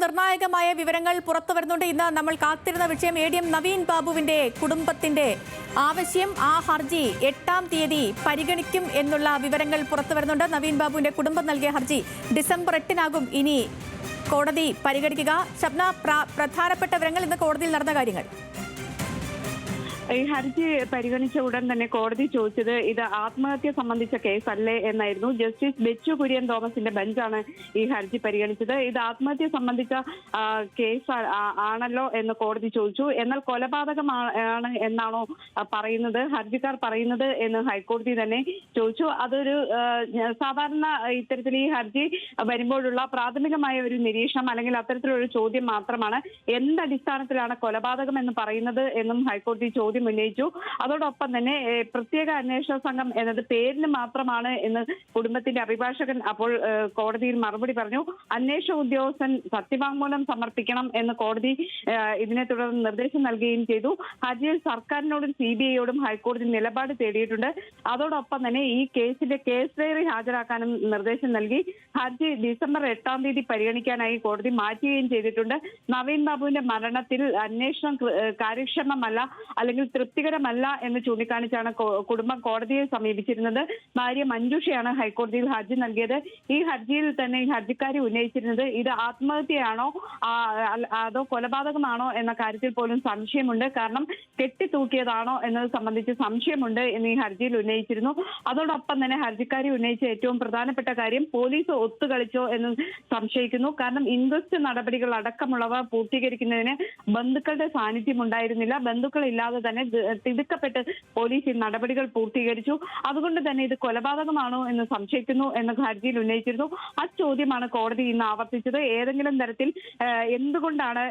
നിർണായകമായ വിവരങ്ങൾ പുറത്തു വരുന്നുണ്ട്. ഇന്ന് നമ്മൾ കാത്തിരുന്ന വിഷയം ADM നവീൻ ബാബുവിന്റെ കുടുംബത്തിന്റെ ആവശ്യം, ആ ഹർജി 8-ാം തീയതി പരിഗണിക്കും എന്നുള്ള വിവരങ്ങൾ പുറത്തു വരുന്നുണ്ട്. നവീൻ ബാബുവിന്റെ കുടുംബം നൽകിയ ഹർജി ഡിസംബർ 8-നാകും ഇനി കോടതി പരിഗണിക്കുക. ഷബ്ന, പ്രധാനപ്പെട്ട വിവരങ്ങൾ ഇന്ന് കോടതിയിൽ നടന്ന കാര്യങ്ങൾ. ഈ ഹർജി പരിഗണിച്ച ഉടൻ തന്നെ കോടതി ചോദിച്ചത് ഇത് ആത്മഹത്യ സംബന്ധിച്ച കേസല്ലേ എന്നായിരുന്നു. ജസ്റ്റിസ് ബെച്ചു കുര്യൻ തോമസിന്റെ ബെഞ്ചാണ് ഈ ഹർജി പരിഗണിച്ചത്. ഇത് ആത്മഹത്യ സംബന്ധിച്ച കേസ് ആണല്ലോ എന്ന് കോടതി ചോദിച്ചു. എന്നാൽ കൊലപാതകമാണ് എന്നാണോ പറയുന്നത്, ഹർജിക്കാർ പറയുന്നത് എന്ന് ഹൈക്കോടതി തന്നെ ചോദിച്ചു. അതൊരു സാധാരണ ഇത്തരത്തിൽ ഈ ഹർജി വരുമ്പോഴുള്ള പ്രാഥമികമായ ഒരു നിരീക്ഷണം അല്ലെങ്കിൽ അത്തരത്തിലൊരു ചോദ്യം മാത്രമാണ്. എന്തടിസ്ഥാനത്തിലാണ് കൊലപാതകം എന്ന് പറയുന്നത് എന്നും ഹൈക്കോടതി ചോദ്യം ഉന്നയിച്ചു. അതോടൊപ്പം തന്നെ പ്രത്യേക അന്വേഷണ സംഘം എന്നത് പേരിന് മാത്രമാണ് എന്ന് കുടുംബത്തിന്റെ അഭിഭാഷകൻ അപ്പോൾ കോടതിയിൽ മറുപടി പറഞ്ഞു. അന്വേഷണ ഉദ്യോഗസ്ഥൻ സത്യവാങ്മൂലം സമർപ്പിക്കണം എന്ന് കോടതി ഇതിനെ തുടർന്ന് നിർദ്ദേശം നൽകുകയും ചെയ്തു. ഹർജിയിൽ സർക്കാരിനോടും CBIയോടും ഹൈക്കോടതി നിലപാട് തേടിയിട്ടുണ്ട്. അതോടൊപ്പം തന്നെ ഈ കേസിന്റെ കേസ് ഡയറി ഹാജരാക്കാനും നിർദ്ദേശം നൽകി. ഹർജി ഡിസംബർ 8-ാം തീയതി പരിഗണിക്കാനായി കോടതി മാറ്റുകയും ചെയ്തിട്ടുണ്ട്. നവീൻ ബാബുവിന്റെ മരണത്തിൽ അന്വേഷണം കാര്യക്ഷമമല്ല അല്ലെങ്കിൽ തൃപ്തികരമല്ല എന്ന് ചൂണ്ടിക്കാണിച്ചാണ് കുടുംബം കോടതിയെ സമീപിച്ചിരുന്നത്. ഭാര്യ മഞ്ജുഷയാണ് ഹൈക്കോടതിയിൽ ഹർജി നൽകിയത്. ഈ ഹർജിയിൽ തന്നെ ഈ ഹർജിക്കാരി ഉന്നയിച്ചിരുന്നത് ഇത് ആത്മഹത്യയാണോ അതോ കൊലപാതകമാണോ എന്ന കാര്യത്തിൽ പോലും സംശയമുണ്ട്. കാരണം കെട്ടിത്തൂക്കിയതാണോ എന്നത് സംബന്ധിച്ച് സംശയമുണ്ട് എന്ന് ഈ ഹർജിയിൽ ഉന്നയിച്ചിരുന്നു. അതോടൊപ്പം തന്നെ ഹർജിക്കാരി ഉന്നയിച്ച ഏറ്റവും പ്രധാനപ്പെട്ട കാര്യം പോലീസ് ഒത്തുകളിച്ചോ എന്ന് സംശയിക്കുന്നു. കാരണം ഇൻക്വസ്റ്റ് നടപടികൾ അടക്കമുള്ളവ പൂർത്തീകരിക്കുന്നതിന് ബന്ധുക്കളുടെ സാന്നിധ്യം ഉണ്ടായിരുന്നില്ല. ബന്ധുക്കളില്ലാതെ തന്നെ തിടുക്കപ്പെട്ട് പോലീസ് ഈ നടപടികൾ പൂർത്തീകരിച്ചു. അതുകൊണ്ട് തന്നെ ഇത് കൊലപാതകമാണോ എന്ന് സംശയിക്കുന്നു എന്ന് ഹർജിയിൽ ഉന്നയിച്ചിരുന്നു. ആ ചോദ്യമാണ് കോടതി ഇന്ന് ആവർത്തിച്ചത്. ഏതെങ്കിലും തരത്തിൽ എന്തുകൊണ്ടാണ്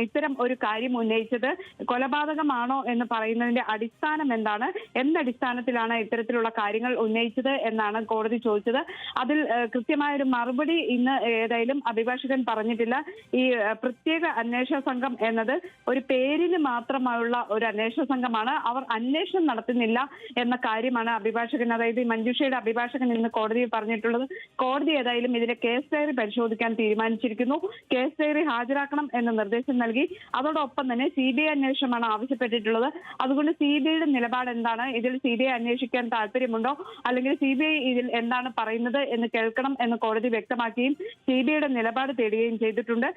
ഇത്തരം ഒരു കാര്യം ഉന്നയിച്ചത്, കൊലപാതകമാണോ എന്ന് പറയുന്നതിന്റെ അടിസ്ഥാനം എന്താണ്, എന്തടിസ്ഥാനത്തിലാണ് ഇത്തരത്തിലുള്ള കാര്യങ്ങൾ ഉന്നയിച്ചത് എന്നാണ് കോടതി ചോദിച്ചത്. അതിൽ കൃത്യമായൊരു മറുപടി ഇന്ന് ഏതായാലും അഭിഭാഷകൻ പറഞ്ഞിട്ടില്ല. ഈ പ്രത്യേക അന്വേഷണ സംഘം എന്നത് ഒരു പേരിന് മാത്രമുള്ള ഒരു അന്വേഷണ സംഘമാണ്. അവർ അന്വേഷണം നടത്തുന്നില്ല എന്ന കാര്യമാണ് അഭിഭാഷകൻ, അതായത് മഞ്ജുഷയുടെ അഭിഭാഷകൻ ഇന്ന് കോടതിയിൽ പറഞ്ഞിട്ടുള്ളത്. കോടതി ഏതായാലും ഇതിലെ കേസ് ഡയറി പരിശോധിക്കാൻ തീരുമാനിച്ചിരിക്കുന്നു. കേസ് ഡയറി ഹാജരാക്കണം എന്ന നിർദ്ദേശം നൽകി. അതോടൊപ്പം തന്നെ CBI അന്വേഷണമാണ് ആവശ്യപ്പെട്ടിട്ടുള്ളത്. അതുകൊണ്ട് CBIയുടെ നിലപാട് എന്താണ്, ഇതിൽ CBI അന്വേഷിക്കാൻ താല്പര്യമുണ്ടോ അല്ലെങ്കിൽ CBI ഇതിൽ എന്താണ് പറയുന്നത് എന്ന് കേൾക്കണം എന്ന് കോടതി വ്യക്തമാക്കുകയും CBIയുടെ നിലപാട് തേടുകയും ചെയ്തിട്ടുണ്ട്.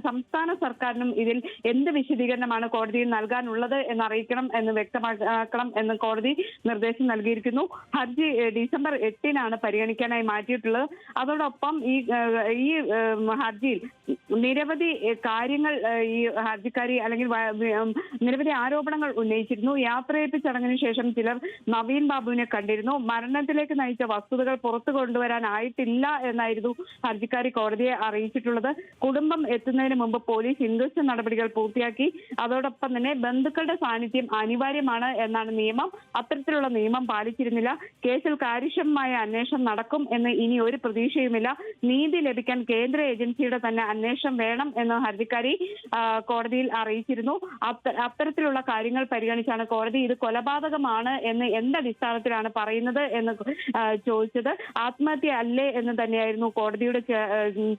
സംസ്ഥാന സർക്കാരിനും ഇതിൽ എന്ത് വിശദീകരണമാണ് കോടതിയിൽ നൽകാനുള്ളത് എന്ന് അറിയിക്കണം എന്ന് വ്യക്തമാക്കണം എന്ന് കോടതി നിർദ്ദേശം നൽകിയിരിക്കുന്നു. ഹർജി ഡിസംബർ 8-നാണ് പരിഗണിക്കാനായി മാറ്റിയിട്ടുള്ളത്. അതോടൊപ്പം ഈ ഹർജിയിൽ നിരവധി കാര്യങ്ങൾ ഈ ഹർജിക്കാരി അല്ലെങ്കിൽ നിരവധി ആരോപണങ്ങൾ ഉന്നയിച്ചിരുന്നു. യാത്രയയപ്പ് ചടങ്ങിന് ശേഷം ചിലർ നവീൻ ബാബുവിനെ കണ്ടിരുന്നു. മരണത്തിലേക്ക് നയിച്ച വസ്തുതകൾ പുറത്തു കൊണ്ടുവരാനായിട്ടില്ല എന്നായിരുന്നു ഹർജിക്കാരി കോടതിയെ അറിയിച്ചിട്ടുള്ളത്. കുടുംബം എത്തുന്നതിന് മുമ്പ് പോലീസ് ഇൻക്വസ്റ്റ് നടപടികൾ പൂർത്തിയാക്കി. അതോടൊപ്പം തന്നെ ബന്ധുക്കളുടെ സാന്നിധ്യം അനിവാര്യമാണ് എന്നാണ് നിയമം. അത്തരത്തിലുള്ള നിയമം പാലിച്ചിരുന്നില്ല. കേസിൽ കാര്യക്ഷമമായ അന്വേഷണം നടക്കും എന്ന് ഇനി ഒരു പ്രതീക്ഷയുമില്ല. നീതി ലഭിക്കാൻ കേന്ദ്ര ഏജൻസിയുടെ തന്നെ അന്വേഷണം വേണം എന്ന് ഹർജിക്കാരി കോടതിയിൽ അറിയിച്ചിരുന്നു. അത്തരത്തിലുള്ള കാര്യങ്ങൾ പരിഗണിച്ചാണ് കോടതി ഇത് കൊലപാതകമാണ് എന്ന് എന്തടിസ്ഥാനത്തിലാണ് പറയുന്നത് എന്ന് ചോദിച്ചത്. ആത്മഹത്യ അല്ലേ എന്ന് തന്നെയായിരുന്നു കോടതിയുടെ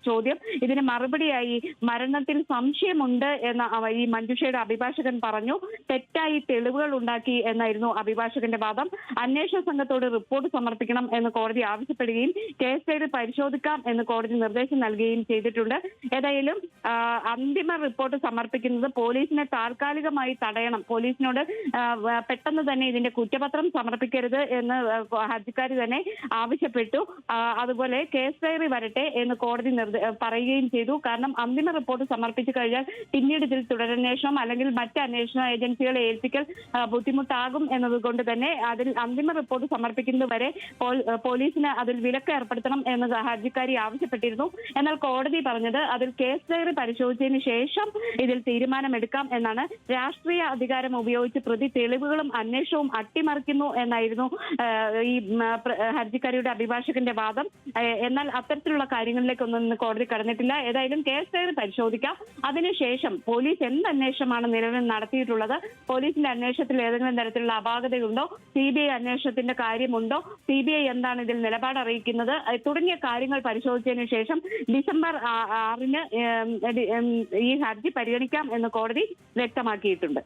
ചോദ്യം. ഇതിന് മറുപടിയായി മരണത്തിൽ സംശയമുണ്ട് എന്ന ഈ മഞ്ജുഷയുടെ അഭിഭാഷകൻ പറഞ്ഞു. തെറ്റായി തെളിവുകൾ ഉണ്ടാക്കി എന്നായിരുന്നു അഭിഭാഷകന്റെ വാദം. അന്വേഷണ സംഘത്തോട് റിപ്പോർട്ട് സമർപ്പിക്കണം എന്ന് കോടതി ആവശ്യപ്പെടുകയും കേസ് ഡയറി പരിശോധിക്കാം എന്ന് കോടതി നിർദ്ദേശം നൽകുകയും ചെയ്തിട്ടുണ്ട്. ഏതായാലും അന്തിമ റിപ്പോർട്ട് സമർപ്പിക്കുന്നത് പോലീസിനെ താൽക്കാലികമായി തടയണം. പോലീസിനോട് പെട്ടെന്ന് തന്നെ ഇതിന്റെ കുറ്റപത്രം സമർപ്പിക്കരുത് എന്ന് ഹർജിക്കാരി തന്നെ ആവശ്യപ്പെട്ടു. അതുപോലെ കേസ് ഡയറി വരട്ടെ എന്ന് കോടതി പറയുകയും ചെയ്തു. കാരണം അന്തിമ റിപ്പോർട്ട് സമർപ്പിച്ചു കഴിഞ്ഞാൽ പിന്നീട് ഇതിൽ തുടരന്വേഷണം അല്ലെങ്കിൽ മറ്റ് അന്വേഷണ ഏജൻസികളെ ഏൽപ്പിക്കൽ ബുദ്ധിമുട്ടാകും എന്നതുകൊണ്ട് തന്നെ അതിൽ അന്തിമ റിപ്പോർട്ട് സമർപ്പിക്കുന്നത് വരെ പോലീസിന് അതിൽ വിലക്ക് ഏർപ്പെടുത്തണം എന്ന് ഹർജിക്കാരി ആവശ്യപ്പെട്ടിരുന്നു. എന്നാൽ കോടതി പറഞ്ഞത് അതിൽ കേസ് ഡയറി പരിശോധിച്ചതിന് ശേഷം ഇതിൽ തീരുമാനമെടുക്കാം എന്നാണ്. രാഷ്ട്രീയ അധികാരം ഉപയോഗിച്ച് പ്രതി തെളിവുകളും അന്വേഷണവും അട്ടിമറിക്കുന്നു എന്നായിരുന്നു ഈ ഹർജിക്കാരിയുടെ അഭിഭാഷകന്റെ വാദം. എന്നാൽ അത്തരത്തിലുള്ള കാര്യങ്ങളിലേക്കൊന്നും കോടതി കടന്നിട്ടില്ല. ഏതായാലും കേസ് ഡയറി പരിശോധിക്കാം. അതിനുശേഷം പോലീസ് എന്ത് അന്വേഷണമാണ് നിലവിൽ നടത്തിയിട്ടുള്ളത്, പോലീസിന്റെ അന്വേഷണത്തിൽ ഏതെങ്കിലും തരത്തിലുള്ള അപാകതയുണ്ടോ, CBI അന്വേഷണത്തിന്റെ കാര്യമുണ്ടോ, CBI എന്താണ് ഇതിൽ നിലപാട് അറിയിക്കുന്നത് തുടങ്ങിയ കാര്യങ്ങൾ പരിശോധിക്കും. പരിശോധിച്ചതിന് ശേഷം ഡിസംബർ 6-ന് ഈ ഹർജി പരിഗണിക്കാം എന്ന് കോടതി വ്യക്തമാക്കിയിട്ടുണ്ട്.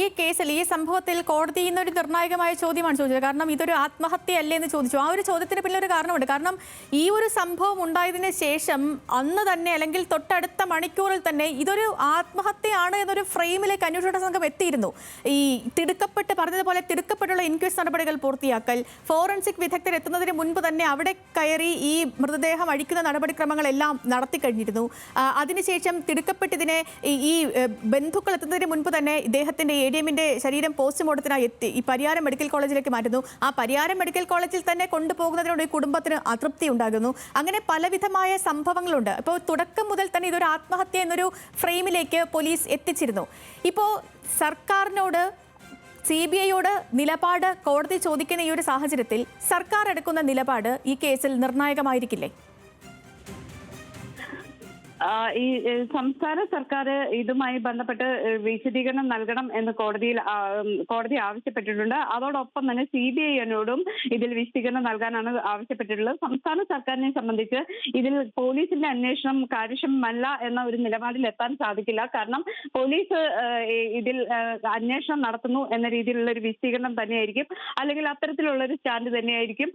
ഈ കേസിൽ ഈ സംഭവത്തിൽ കോടതി ഇന്നൊരു നിർണായകമായ ചോദ്യമാണ് ചോദിച്ചത്. കാരണം ഇതൊരു ആത്മഹത്യയല്ലേ എന്ന് ചോദിച്ചു. ആ ഒരു ചോദ്യത്തിന് പിന്നിൽ ഒരു കാരണമുണ്ട്. കാരണം ഈ ഒരു സംഭവം ഉണ്ടായതിന് ശേഷം അന്ന് തന്നെ അല്ലെങ്കിൽ തൊട്ടടുത്ത മണിക്കൂറിൽ തന്നെ ഇതൊരു ആത്മഹത്യയാണ് എന്നൊരു ഫ്രെയിമിലേക്ക് അന്വേഷണ സംഘം എത്തിയിരുന്നു. ഈ പറഞ്ഞതുപോലെ തിടുക്കപ്പെട്ടുള്ള ഇൻക്വസ്റ്റ് നടപടികൾ പൂർത്തിയാക്കൽ, ഫോറൻസിക് വിദഗ്ധർ എത്തുന്നതിന് മുൻപ് തന്നെ അവിടെ കയറി ഈ മൃതദേഹം അഴിക്കുന്ന നടപടിക്രമങ്ങളെല്ലാം നടത്തി കഴിഞ്ഞിരുന്നു. അതിനുശേഷം തിടുക്കപ്പെട്ടിതിനെ ഈ ബന്ധുക്കൾ എത്തുന്നതിന് മുൻപ് തന്നെ ഇദ്ദേഹത്തിന്റെ ADMന്റെ ശരീരം പോസ്റ്റ്മോർട്ടത്തിനായി എത്തി ഈ പരിയാരം മെഡിക്കൽ കോളേജിലേക്ക് മാറ്റുന്നു. ആ പരിയാരം മെഡിക്കൽ കോളേജിൽ തന്നെ കൊണ്ടുപോകുന്നതിനോട് ഈ കുടുംബത്തിന് അതൃപ്തി ഉണ്ടാകുന്നു. അങ്ങനെ പലവിധമായ സംഭവങ്ങളുണ്ട്. ഇപ്പോൾ തുടക്കം മുതൽ തന്നെ ഇതൊരു ആത്മഹത്യ എന്നൊരു ഫ്രെയിമിലേക്ക് പോലീസ് എത്തിച്ചിരുന്നു. ഇപ്പോൾ സർക്കാരിനോട് CBIയോട് നിലപാട് കോടതി ചോദിക്കുന്ന ഈ ഒരു സാഹചര്യത്തിൽ സർക്കാർ എടുക്കുന്ന നിലപാട് ഈ കേസിൽ നിർണായകമായിരിക്കില്ലേ? ഈ സംസ്ഥാന സർക്കാർ ഇതുമായി ബന്ധപ്പെട്ട് വിശദീകരണം നൽകണം എന്ന് കോടതി ആവശ്യപ്പെട്ടിട്ടുണ്ട്. അതോടൊപ്പം തന്നെ CBIയോടും ഇതിൽ വിശദീകരണം നൽകാനാണ് ആവശ്യപ്പെട്ടിട്ടുള്ളത്. സംസ്ഥാന സർക്കാരിനെ സംബന്ധിച്ച് ഇതിൽ പോലീസിന്റെ അന്വേഷണം കാര്യക്ഷമമല്ല എന്ന ഒരു നിലപാടിൽ എത്താൻ സാധിക്കില്ല. കാരണം പോലീസ് ഇതിൽ അന്വേഷണം നടത്തുന്നു എന്ന രീതിയിലുള്ള ഒരു വിശദീകരണം തന്നെയായിരിക്കും, അല്ലെങ്കിൽ അത്തരത്തിലുള്ള ഒരു സ്റ്റാൻഡ് തന്നെയായിരിക്കും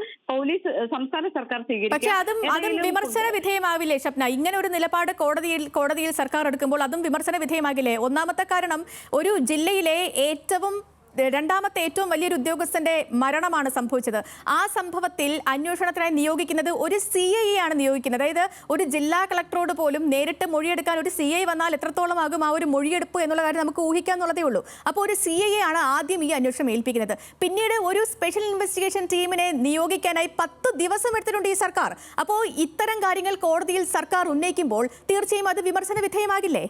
സംസ്ഥാന സർക്കാർ സ്വീകരിക്കുക. പക്ഷേ അതും വിമർശന വിധേയമാവില്ലേ ഷപ്ന? ഇങ്ങനെ ഒരു നിലപാട് കോടതിയിൽ സർക്കാർ എടുക്കുമ്പോൾ അതും വിമർശന വിധേയമാകില്ലേ? ഒന്നാമത്തെ കാരണം ഒരു ജില്ലയിലെ രണ്ടാമത്തെ ഏറ്റവും വലിയൊരു ഉദ്യോഗസ്ഥന്റെ മരണമാണ് സംഭവിച്ചത്. ആ സംഭവത്തിൽ അന്വേഷണത്തിനായി നിയോഗിക്കുന്നത് ഒരു CI ആണ് നിയോഗിക്കുന്നത്. അതായത് ഒരു ജില്ലാ കളക്ടറോട് പോലും നേരിട്ട് മൊഴിയെടുക്കാൻ ഒരു CI വന്നാൽ എത്രത്തോളം ആകും ആ ഒരു മൊഴിയെടുപ്പ് എന്നുള്ള കാര്യം നമുക്ക് ഊഹിക്കാന്നുള്ളതേ ഉള്ളൂ. അപ്പോൾ ഒരു CI ആണ് ആദ്യം ഈ അന്വേഷണം ഏൽപ്പിക്കുന്നത്. പിന്നീട് ഒരു സ്പെഷ്യൽ ഇൻവെസ്റ്റിഗേഷൻ ടീമിനെ നിയോഗിക്കാനായി 10 ദിവസം എടുത്തിട്ടുണ്ട് ഈ സർക്കാർ. അപ്പോൾ ഇത്തരം കാര്യങ്ങൾ കോടതിയിൽ സർക്കാർ ഉന്നയിക്കുമ്പോൾ തീർച്ചയായും അത് വിമർശന വിധേയമാകില്ലേ?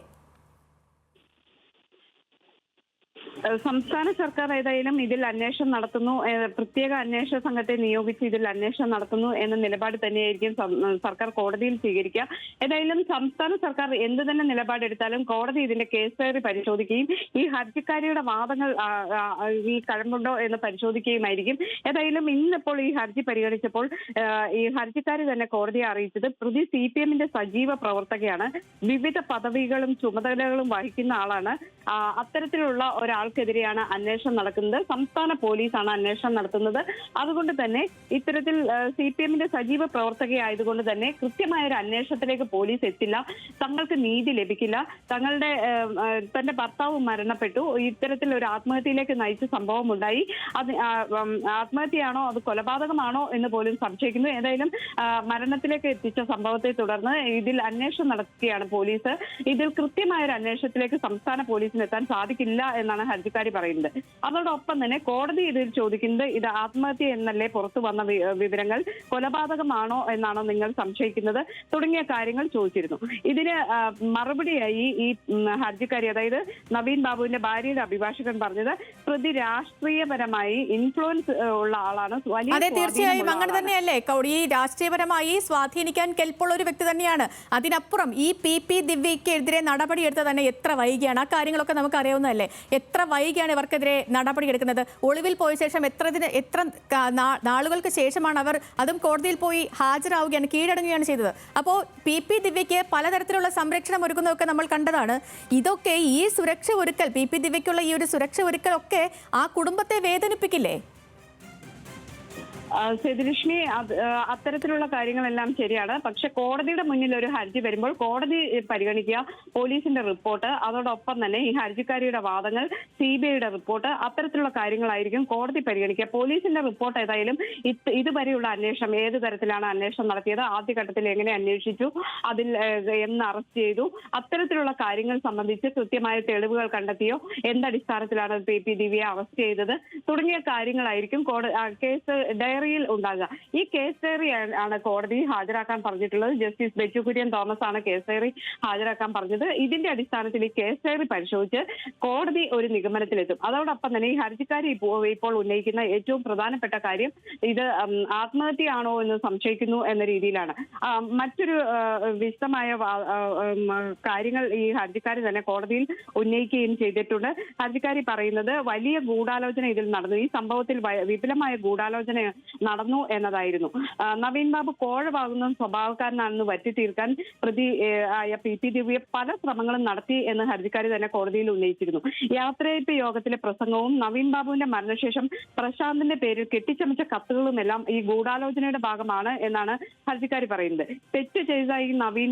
സംസ്ഥാന സർക്കാർ ഏതായാലും ഇതിൽ അന്വേഷണം നടത്തുന്നു, പ്രത്യേക അന്വേഷണ സംഘത്തെ നിയോഗിച്ച് ഇതിൽ അന്വേഷണം നടത്തുന്നു എന്ന നിലപാട് തന്നെയായിരിക്കും സർക്കാർ കോടതിയിൽ സ്വീകരിക്കുക. ഏതായാലും സംസ്ഥാന സർക്കാർ എന്ത് തന്നെ നിലപാടെടുത്താലും കോടതി ഇതിന്റെ കേസ് ഡയറി പരിശോധിക്കുകയും ഈ ഹർജിക്കാരിയുടെ വാദങ്ങൾ ഈ കഴമ്പുണ്ടോ എന്ന് പരിശോധിക്കുകയുമായിരിക്കും. ഏതായാലും ഇന്നിപ്പോൾ ഈ ഹർജി പരിഗണിച്ചപ്പോൾ ഈ ഹർജിക്കാരി തന്നെ കോടതിയെ അറിയിച്ചത് പ്രതി CPMന്റെ സജീവ പ്രവർത്തകയാണ്, വിവിധ പദവികളും ചുമതലകളും വഹിക്കുന്ന ആളാണ്, അത്തരത്തിലുള്ള ഒരാൾക്കെതിരെയാണ് അന്വേഷണം നടക്കുന്നത്, സംസ്ഥാന പോലീസാണ് അന്വേഷണം നടത്തുന്നത്. അതുകൊണ്ട് തന്നെ ഇത്തരത്തിൽ CPMന്റെ സജീവ പ്രവർത്തകയായതുകൊണ്ട് തന്നെ കൃത്യമായ ഒരു അന്വേഷണത്തിലേക്ക് പോലീസ് എത്തില്ല, തങ്ങൾക്ക് നീതി ലഭിക്കില്ല, തന്റെ ഭർത്താവ് മരണപ്പെട്ടു, ഇത്തരത്തിൽ ഒരു ആത്മഹത്യയിലേക്ക് നയിച്ച സംഭവം ഉണ്ടായി, അത് ആത്മഹത്യയാണോ അത് കൊലപാതകമാണോ എന്ന് പോലും സംശയിക്കുന്നു. ഏതായാലും മരണത്തിലേക്ക് എത്തിച്ച സംഭവത്തെ തുടർന്ന് ഇതിൽ അന്വേഷണം നടത്തുകയാണ് പോലീസ്. ഇതിൽ കൃത്യമായ ഒരു അന്വേഷണത്തിലേക്ക് സംസ്ഥാന പോലീസിന് എത്താൻ സാധിക്കില്ല എന്നാണ് ഹർജിക്കാരി പറയുന്നത്. അതോടൊപ്പം തന്നെ കോടതി ഇതിൽ ചോദിക്കുന്നത് ഇത് ആത്മഹത്യ എന്നല്ലേ പുറത്തു വന്ന വിവരങ്ങൾ, കൊലപാതകമാണോ എന്നാണോ നിങ്ങൾ സംശയിക്കുന്നത് തുടങ്ങിയ കാര്യങ്ങൾ ചോദിച്ചിരുന്നു. ഇതിന് മറുപടിയായി ഈ ഹർജിക്കാരി, അതായത് നവീൻ ബാബുവിന്റെ ഭാര്യയുടെ അഭിഭാഷകൻ പറഞ്ഞത് പ്രതി രാഷ്ട്രീയപരമായി ഇൻഫ്ലുവൻസ് ഉള്ള ആളാണ്. അതെ, തീർച്ചയായും അങ്ങനെ തന്നെയല്ലേ. ഈ രാഷ്ട്രീയപരമായി സ്വാധീനിക്കാൻ കെൽപ്പുള്ള ഒരു വ്യക്തി തന്നെയാണ്. അതിനപ്പുറം ഈ PP ദിവ്യക്കെതിരെ നടപടിയെടുത്തത് തന്നെ എത്ര വൈകിയാണ്, ആ കാര്യങ്ങളൊക്കെ നമുക്ക് അറിയാവുന്നതല്ലേ. എത്ര വൈകിയാണ് ഇവർക്കെതിരെ നടപടിയെടുക്കുന്നത്. ഒളിവിൽ പോയ ശേഷം എത്ര നാളുകൾക്ക് ശേഷമാണ് അവർ അതും കോടതിയിൽ പോയി ഹാജരാവുകയാണ്, കീഴടങ്ങുകയാണ് ചെയ്തത്. അപ്പോൾ PP ദിവ്യയ്ക്ക് പലതരത്തിലുള്ള സംരക്ഷണം ഒരുക്കുന്നതൊക്കെ നമ്മൾ കണ്ടതാണ്. ഇതൊക്കെ ഈ സുരക്ഷ ഒരുക്കൽ, PP ദിവ്യയ്ക്കുള്ള ഈ ഒരു സുരക്ഷ ഒരുക്കലൊക്കെ ആ കുടുംബത്തെ വേദനിപ്പിക്കില്ലേ? സേതുലക്ഷ്മി, അത്തരത്തിലുള്ള കാര്യങ്ങളെല്ലാം ശരിയാണ്. പക്ഷെ കോടതിയുടെ മുന്നിൽ ഒരു ഹർജി വരുമ്പോൾ കോടതി പരിഗണിക്കുക പോലീസിന്റെ റിപ്പോർട്ട്, അതോടൊപ്പം തന്നെ ഈ ഹർജിക്കാരിയുടെ വാദങ്ങൾ, CBIയുടെ റിപ്പോർട്ട്, അത്തരത്തിലുള്ള കാര്യങ്ങളായിരിക്കും കോടതി പരിഗണിക്കുക. പോലീസിന്റെ റിപ്പോർട്ട് ഏതായാലും ഇതുവരെയുള്ള അന്വേഷണം, ഏത് തരത്തിലാണ് അന്വേഷണം നടത്തിയത്, ആദ്യഘട്ടത്തിൽ എങ്ങനെ അന്വേഷിച്ചു, അതിൽ എന്ന് അറസ്റ്റ് ചെയ്തു, അത്തരത്തിലുള്ള കാര്യങ്ങൾ സംബന്ധിച്ച് കൃത്യമായ തെളിവുകൾ കണ്ടെത്തിയോ, എന്തടിസ്ഥാനത്തിലാണ് PP ദിവ്യയെ അറസ്റ്റ് ചെയ്തത് തുടങ്ങിയ കാര്യങ്ങളായിരിക്കും കേസ് ഡയറിയിൽ ഉണ്ടാകുക. ഈ കേസ് ഡയറി ആണ് കോടതി ഹാജരാക്കാൻ പറഞ്ഞിട്ടുള്ളത്. ജസ്റ്റിസ് ബെച്ചു കുര്യൻ തോമസ് ആണ് കേസ് ഡയറി ഹാജരാക്കാൻ പറഞ്ഞത്. ഇതിന്റെ അടിസ്ഥാനത്തിൽ ഈ കേസ് ഡയറി പരിശോധിച്ച് കോടതി ഒരു നിഗമനത്തിലെത്തും. അതോടൊപ്പം തന്നെ ഈ ഹർജിക്കാരി ഇപ്പോൾ ഉന്നയിക്കുന്ന ഏറ്റവും പ്രധാനപ്പെട്ട കാര്യം ഇത് ആത്മഹത്യയാണോ എന്ന് സംശയിക്കുന്നു എന്ന രീതിയിലാണ്. മറ്റൊരു വിശദമായ കാര്യങ്ങൾ ഈ ഹർജിക്കാരി തന്നെ കോടതിയിൽ ഉന്നയിക്കുകയും ചെയ്തിട്ടുണ്ട്. ഹർജിക്കാരി പറയുന്നത് വലിയ ഗൂഢാലോചന ഇതിൽ നടന്നു, ഈ സംഭവത്തിൽ വിപുലമായ ഗൂഢാലോചന നടന്നു എന്നതായിരുന്നു. നവീൻ ബാബു കോഴ വാങ്ങുന്ന സ്വഭാവക്കാരനാണെന്ന് വരുത്തി തീർക്കാൻ പ്രതി ആയ PP ദിവ്യ പല ശ്രമങ്ങളും നടത്തി എന്ന് ഹർജിക്കാരി തന്നെ കോടതിയിൽ ഉന്നയിച്ചിരുന്നു. യാത്രയയപ്പ് യോഗത്തിലെ പ്രസംഗവും നവീൻ ബാബുവിന്റെ മരണശേഷം പ്രശാന്തിന്റെ പേരിൽ കെട്ടിച്ചമച്ച കത്തുകളുമെല്ലാം ഈ ഗൂഢാലോചനയുടെ ഭാഗമാണ് എന്നാണ് ഹർജിക്കാരി പറയുന്നത്. തെറ്റ് ചെയ്തതായി നവീൻ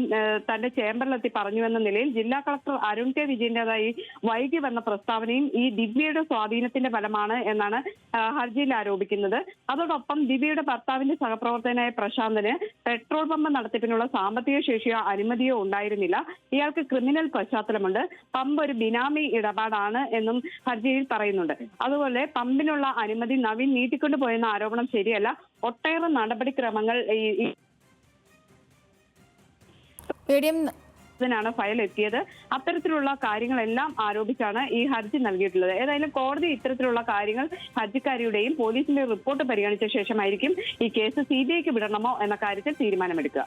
തന്റെ ചേംബറിലെത്തി പറഞ്ഞുവെന്ന നിലയിൽ ജില്ലാ കളക്ടർ അരുൺ കെ വിജയന്റേതായി വൈകി വന്ന പ്രസ്താവനയും ഈ ദിവ്യയുടെ സ്വാധീനത്തിന്റെ ഫലമാണ് എന്നാണ് ഹർജിയിൽ ആരോപിക്കുന്നത്. അതോടൊപ്പം ദിവ്യയുടെ ഭർത്താവിന്റെ സഹപ്രവർത്തകനായ പ്രശാന്തിന് പെട്രോൾ പമ്പ് നടത്തിപ്പിനുള്ള സാമ്പത്തിക ശേഷിയോ അനുമതിയോ ഉണ്ടായിരുന്നില്ല. ഇയാൾക്ക് ക്രിമിനൽ പശ്ചാത്തലമുണ്ട്. പമ്പ് ഒരു ബിനാമി ഇടപാടാണ് എന്നും ഹർജിയിൽ പറയുന്നുണ്ട്. അതുപോലെ പമ്പിനുള്ള അനുമതി നവീൻ നീട്ടിക്കൊണ്ടുപോയെന്ന ആരോപണം ശരിയല്ല. ഒട്ടേറെ നടപടിക്രമങ്ങൾ ാണ് ഫയൽ എത്തിയത്. അത്തരത്തിലുള്ള കാര്യങ്ങളെല്ലാം ആരോപിച്ചാണ് ഈ ഹർജി നൽകിയിട്ടുള്ളത്. ഏതായാലും കോടതി ഇത്തരത്തിലുള്ള കാര്യങ്ങൾ ഹർജിക്കാരിയുടെയും പോലീസിന്റെ റിപ്പോർട്ട് പരിഗണിച്ച ശേഷമായിരിക്കും ഈ കേസ് CBIക്ക് വിടണമോ എന്ന കാര്യത്തിൽ തീരുമാനമെടുക്കുക.